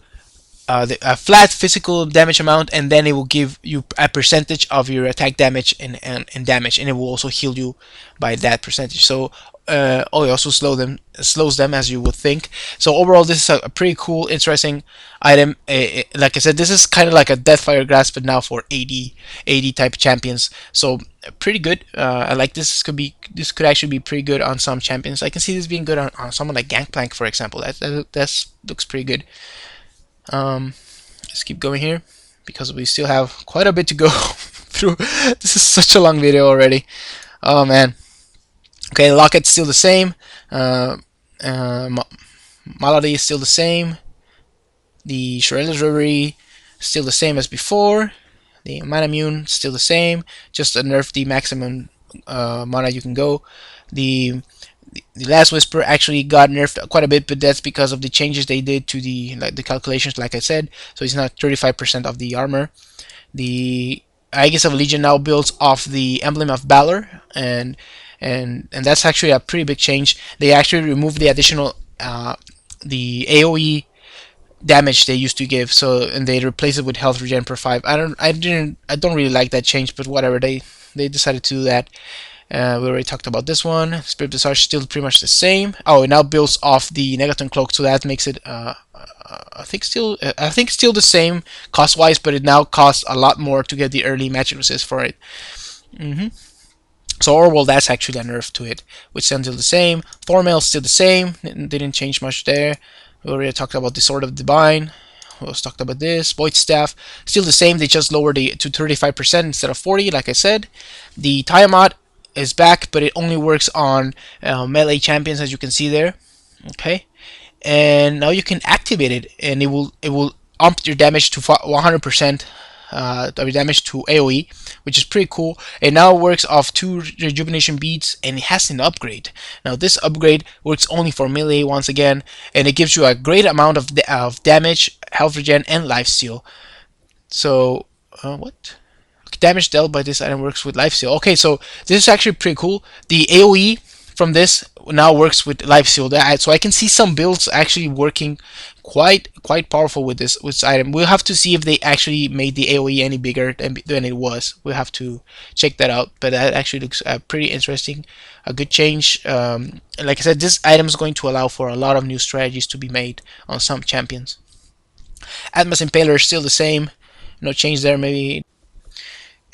a flat physical damage amount, and then it will give you a percentage of your attack damage and damage, and it will also heal you by that percentage. So it also slows them, as you would think. So overall, this is a pretty cool, interesting item. Like I said, this is kind of like a Deathfire Grasp, but now for AD type champions. So pretty good. I like this. This could actually be pretty good on some champions. I can see this being good on someone like Gangplank, for example. That looks pretty good. Let's keep going here because we still have quite a bit to go through. This is such a long video already. Oh man. Okay, Locket's still the same. Malady is still the same. The Shurel's Reverie still the same as before. The Manamune still the same. Just a nerf the maximum mana you can go. The Last Whisper actually got nerfed quite a bit, but that's because of the changes they did to the calculations, like I said. So it's not 35% of the armor. The Aegis of Legion now builds off the Emblem of Valor, and that's actually a pretty big change. They actually removed the additional the AOE damage they used to give, and they replaced it with health regen per 5. I don't really like that change, but whatever, they decided to do that. We already talked about this one. Spirit Visage still pretty much the same. Oh, it now builds off the Negaton Cloak, so that makes it I think still the same cost wise, but it now costs a lot more to get the early magic resist for it. So overall, that's actually a nerf to it, which is still the same. Thormail still the same, didn't change much there. We already talked about the Sword of Divine. We also talked about this. Void Staff, still the same, they just lowered it to 35% instead of 40, like I said. The Tiamat is back, but it only works on melee champions, as you can see there. Okay, and now you can activate it, and it will ump your damage to 100%. Damage to AoE, which is pretty cool. It now works off 2 rejuvenation beads, and it has an upgrade. Now this upgrade works only for melee once again, and it gives you a great amount of damage, health regen, and lifesteal. So what? Damage dealt by this item works with lifesteal. Okay, so this is actually pretty cool. The AoE from this now works with lifesteal. So I can see some builds actually working quite powerful with this item. We'll have to see if they actually made the AoE any bigger than it was. We'll have to check that out. But that actually looks pretty interesting. A good change. Like I said, this item is going to allow for a lot of new strategies to be made on some champions. Atmas Impaler is still the same. No change there, maybe.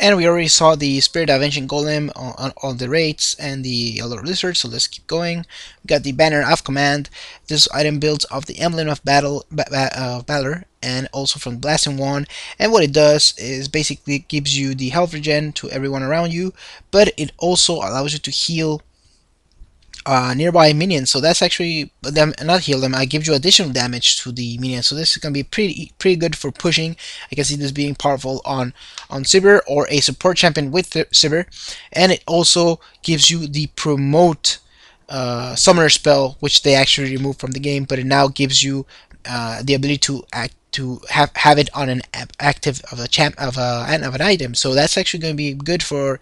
And we already saw the Spirit Avenging Golem on the rates and the Yellow Lizard, so let's keep going. We got the Banner of Command. This item builds off the Emblem of Valor and also from Blasting Wand. And what it does is basically gives you the health regen to everyone around you, but it also allows you to heal nearby minions. So that's actually them, not heal them. I give you additional damage to the minions. So this is gonna be pretty good for pushing. I can see this being powerful on Sivir or a support champion with Sivir, and it also gives you the promote summoner spell, which they actually removed from the game, but it now gives you the ability to have it on an active of an item. So that's actually going to be good for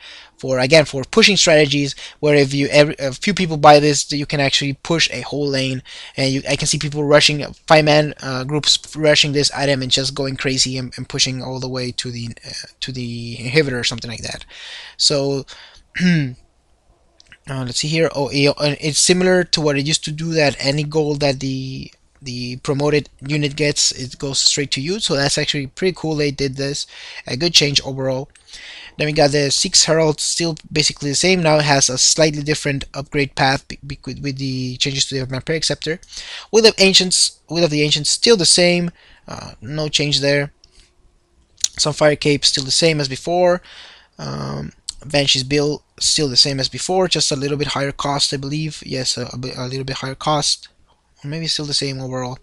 pushing strategies, where if a few people buy this, you can actually push a whole lane. And I can see people rushing 5-man groups rushing this item and just going crazy and pushing all the way to the inhibitor or something like that. So let's see here. Oh, it's similar to what it used to do, that any gold that the promoted unit gets, it goes straight to you. So that's actually pretty cool. They did this, a good change overall. Then we got the Six Herald, still basically the same. Now it has a slightly different upgrade path with the changes to the Vampiric Scepter. Will of the Ancients still the same, no change there. Sunfire Cape still the same as before. Banshee's Bill still the same as before, just a little bit higher cost, I believe. Yes, a little bit higher cost. Or maybe still the same overall.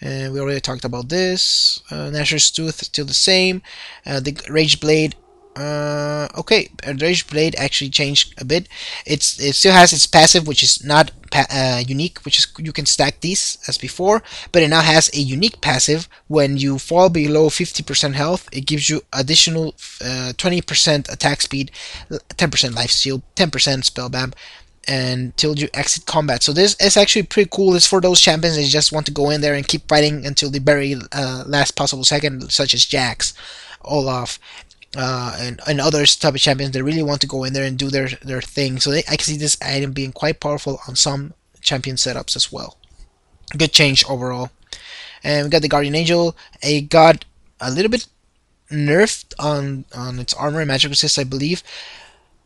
We already talked about this. Nashor's Tooth still the same. The Rage Blade. Okay, Rage Blade actually changed a bit. It still has its passive, which is not unique, which is you can stack these as before, but it now has a unique passive. When you fall below 50% health, it gives you additional 20% attack speed, 10% life steal, 10% spell bam, until you exit combat. So this is actually pretty cool. It's for those champions that just want to go in there and keep fighting until the very last possible second, such as Jax, Olaf, and other type of champions that really want to go in there and do their thing. So I can see this item being quite powerful on some champion setups as well. Good change overall. And we got the Guardian Angel. It got a little bit nerfed on its armor and magic resist, I believe.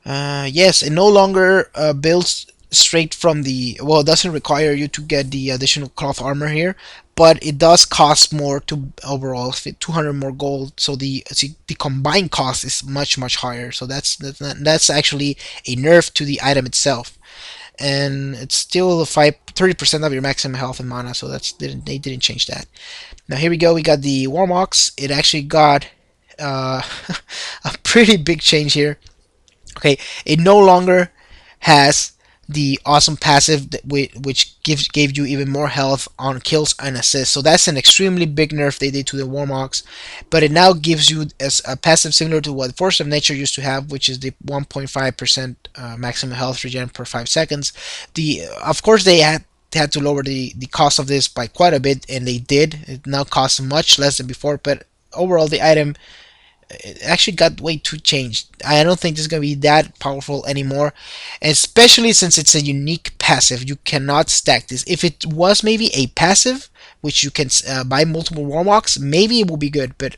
Yes, it no longer builds straight from the. Well, it doesn't require you to get the additional cloth armor here, but it does cost more to overall, 200 more gold. So the combined cost is much higher. So that's actually a nerf to the item itself, and it's still 30% of your maximum health and mana. So they didn't change that. Now here we go. We got the Warmox. It actually got a pretty big change here. Okay, it no longer has the awesome passive which gave you even more health on kills and assists. So that's an extremely big nerf they did to the Warmox, but it now gives you as a passive similar to what Force of Nature used to have, which is the 1.5% maximum health regen per 5 seconds. Of course they had to lower the cost of this by quite a bit, and they did. It now costs much less than before, but overall the item, it actually got way too changed. I don't think this is going to be that powerful anymore, especially since it's a unique passive. You cannot stack this. If it was maybe a passive, which you can buy multiple Warmocks, maybe it will be good. But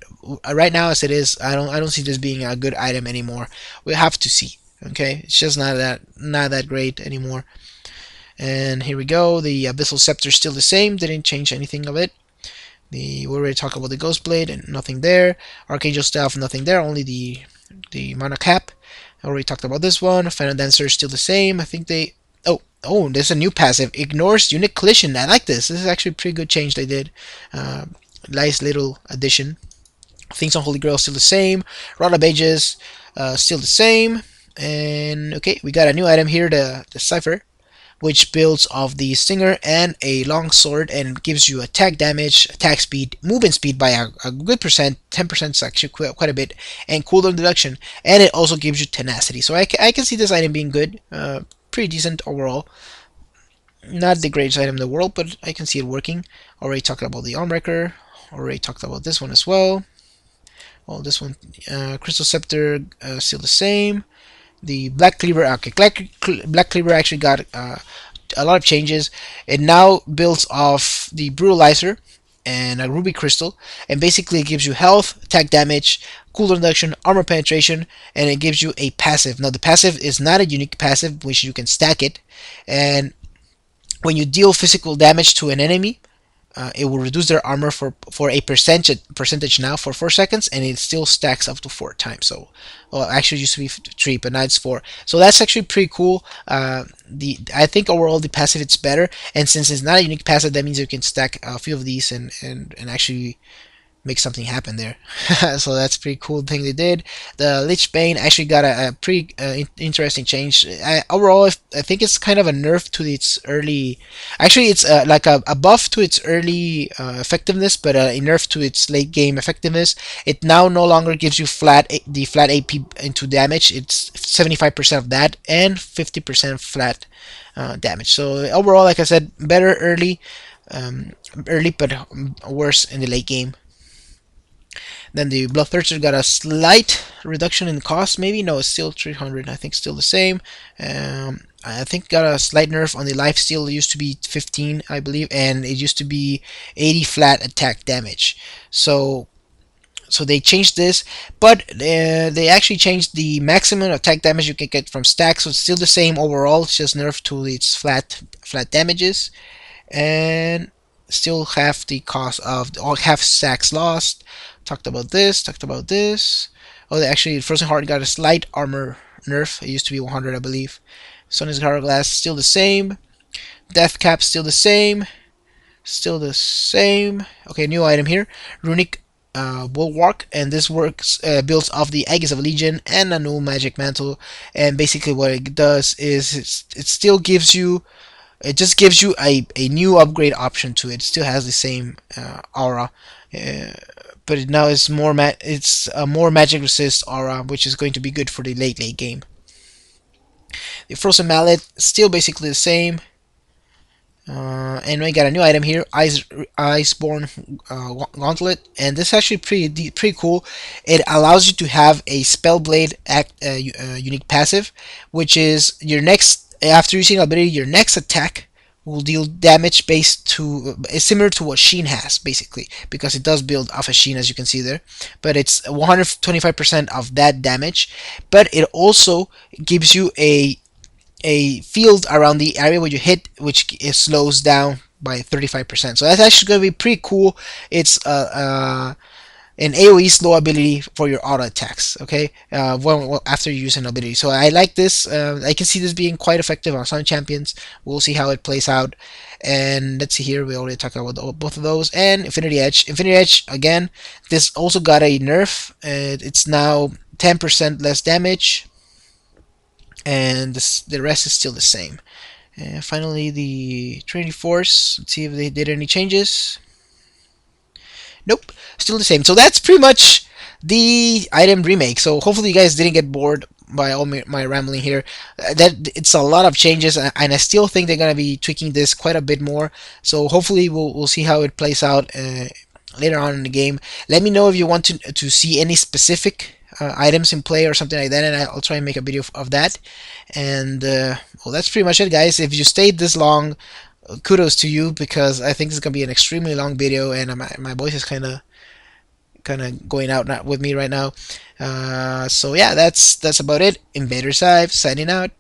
right now, as it is, I don't see this being a good item anymore. We have to see. Okay, it's just not that great anymore. And here we go. The Abyssal Scepter is still the same. Didn't change anything of it. We already talked about the Ghost Blade and nothing there. Archangel Staff, nothing there, only the mana cap. I already talked about this one. Final Dancer is still the same. I think they... there's a new passive. Ignores Unique Collision. I like this. This is actually a pretty good change they did. Nice little addition. Things on Holy Grail still the same. Rod of Ages still the same. And okay, we got a new item here, the Cypher, which builds off the Stinger and a long sword and gives you attack damage, attack speed, movement speed by a good percent, 10% is actually quite a bit, and cooldown reduction. And it also gives you tenacity. So I can see this item being good, pretty decent overall. Not the greatest item in the world, but I can see it working. Already talked about the Armbreaker. Already talked about this one as well. Well, this one, Crystal Scepter, still the same. The Black Cleaver, okay, Black Cleaver actually got a lot of changes. It now builds off the Brutalizer and a Ruby Crystal, and basically it gives you health, attack damage, cooldown reduction, armor penetration, and it gives you a passive. Now the passive is not a unique passive, which you can stack it, and when you deal physical damage to an enemy, it will reduce their armor for a percentage now for 4 seconds, and it still stacks up to 4 times. So, well, actually it used to be 3, but now it's 4. So that's actually pretty cool. I think overall the passive it's better, and since it's not a unique passive, that means you can stack a few of these and actually make something happen there. So that's a pretty cool thing they did. The Lich Bane actually got a pretty interesting change. Overall, I think it's kind of a nerf to its early. Actually, it's like a buff to its early effectiveness, but a nerf to its late game effectiveness. It now no longer gives you the flat AP into damage. It's 75% of that and 50% flat damage. So overall, like I said, better early, but worse in the late game. Then the Bloodthirster got a slight reduction in cost, maybe? No, it's still 300. I think still the same. I think got a slight nerf on the lifesteal. It used to be 15, I believe, and it used to be 80 flat attack damage. So they changed this, but they actually changed the maximum attack damage you can get from stacks. So it's still the same overall. It's just nerfed to its flat damages, and still half the cost of half stacks lost. Talked about this. Oh, actually, Frozen Heart got a slight armor nerf. It used to be 100, I believe. Sonic Hourglass still the same. Death Cap still the same. Okay, new item here. Runic Bulwark, and this works builds off the Aegis of Legion and a new Magic Mantle. And basically, what it does is it still gives you. It just gives you a new upgrade option to it. It still has the same aura. But now it's it's a more magic resist aura, which is going to be good for the late game. The Frozen Mallet, still basically the same. And we got a new item here, Iceborne Gauntlet, and this is actually pretty cool. It allows you to have a Spellblade unique passive, which is your next after using ability, your next attack will deal damage based to is similar to what Sheen has basically, because it does build off a Sheen as you can see there, but it's 125% of that damage. But it also gives you a field around the area where you hit, which slows down by 35%. So that's actually going to be pretty cool. It's an AoE slow ability for your auto attacks. Okay, after you use an ability. So I like this. I can see this being quite effective on some champions. We'll see how it plays out. And let's see here. We already talked about both of those. And Infinity Edge. Infinity Edge again. This also got a nerf. It's now 10% less damage, and the rest is still the same. And finally, the Trinity Force. Let's see if they did any changes. Nope, still the same. So that's pretty much the item remake. So hopefully you guys didn't get bored by all my rambling here. That it's a lot of changes, and I still think they're gonna be tweaking this quite a bit more. So hopefully we'll see how it plays out later on in the game. Let me know if you want to see any specific items in play or something like that, and I'll try and make a video of that. And well, that's pretty much it, guys. If you stayed this long, kudos to you, because I think this is gonna be an extremely long video, and my voice is kind of going out not with me right now. So yeah, that's about it. InvaderXive signing out.